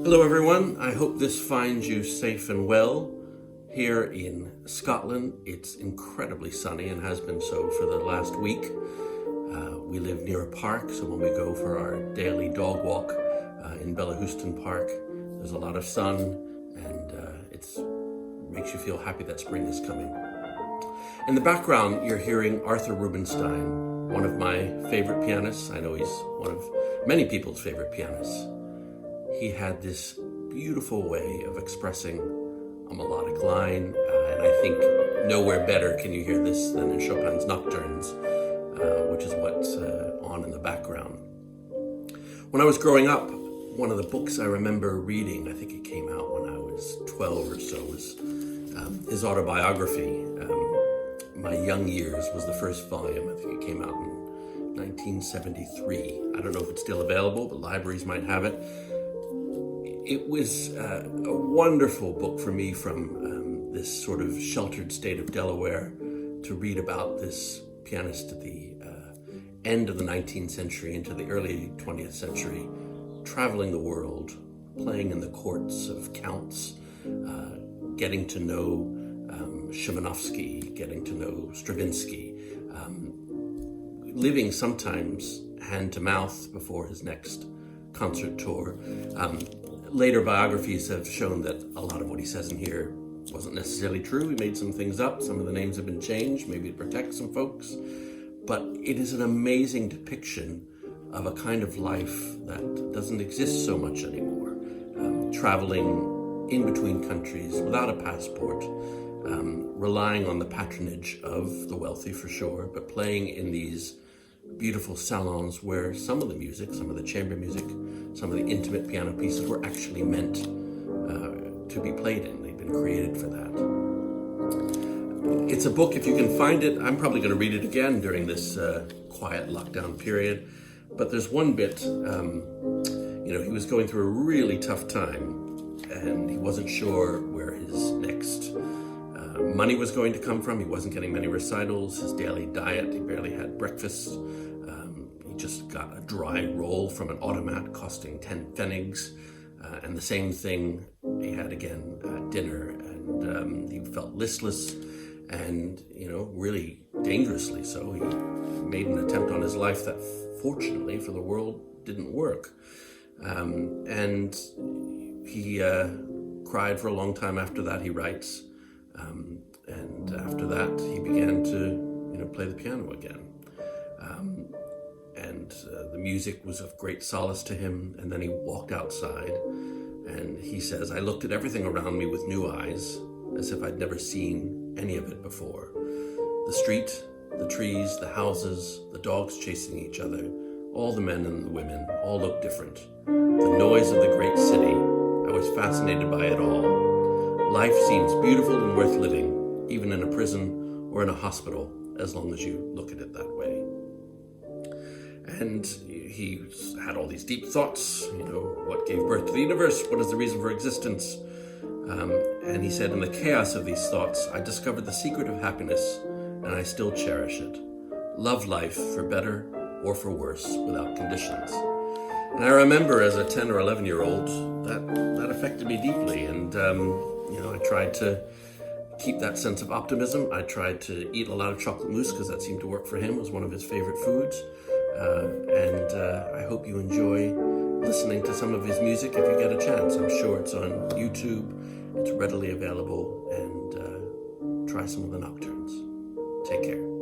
Hello everyone, I hope this finds you safe and well. Here in Scotland, it's incredibly sunny and has been so for the last week. We live near a park, so when we go for our daily dog walk in Bellahouston Park, there's a lot of sun and it makes you feel happy that spring is coming. In the background, you're hearing Arthur Rubinstein, one of my favorite pianists. I know he's one of many people's favorite pianists. He had this beautiful way of expressing a melodic line, and I think nowhere better can you hear this than in Chopin's Nocturnes, which is what's on in the background. When I was growing up, one of the books I remember reading, I think it came out when I was 12 or so, was his autobiography. My Young Years was the first volume. I think it came out in 1973. I don't know if it's still available, but libraries might have it. It was a wonderful book for me from this sort of sheltered state of Delaware to read about this pianist at the end of the 19th century into the early 20th century, traveling the world, playing in the courts of counts, getting to know Szymanowski, getting to know Stravinsky, living sometimes hand to mouth before his next concert tour. Later biographies have shown that a lot of what he says in here wasn't necessarily true. He made some things up. Some of the names have been changed, maybe to protect some folks. But it is an amazing depiction of a kind of life that doesn't exist so much anymore. Traveling in between countries without a passport, relying on the patronage of the wealthy for sure, but playing in these beautiful salons where some of the music, some of the chamber music, some of the intimate piano pieces were actually meant to be played in. They've been created for that. It's a book, if you can find it, I'm probably going to read it again during this quiet lockdown period. But there's one bit, he was going through a really tough time and he wasn't sure where his next money was going to come from. He wasn't getting many recitals. His daily diet, he barely had breakfast. He just got a dry roll from an automat costing 10 pfennigs. And the same thing he had again at dinner. And he felt listless and, really dangerously so. He made an attempt on his life that fortunately for the world didn't work. And he cried for a long time after that, he writes. And after that, he began to, play the piano again. And the music was of great solace to him. And then he walked outside and he says, I looked at everything around me with new eyes, as if I'd never seen any of it before. The street, the trees, the houses, the dogs chasing each other, all the men and the women, all looked different. The noise of the great city, I was fascinated by it all. Life seems beautiful and worth living, even in a prison or in a hospital, as long as you look at it that way. And he had all these deep thoughts, what gave birth to the universe? What is the reason for existence? And he said, in the chaos of these thoughts, I discovered the secret of happiness, and I still cherish it. Love life for better or for worse, without conditions. And I remember as a 10 or 11-year-old, that affected me deeply. And, I tried to keep that sense of optimism. I tried to eat a lot of chocolate mousse because that seemed to work for him. It was one of his favorite foods. And I hope you enjoy listening to some of his music if you get a chance. I'm sure it's on YouTube. It's readily available. And try some of the Nocturnes. Take care.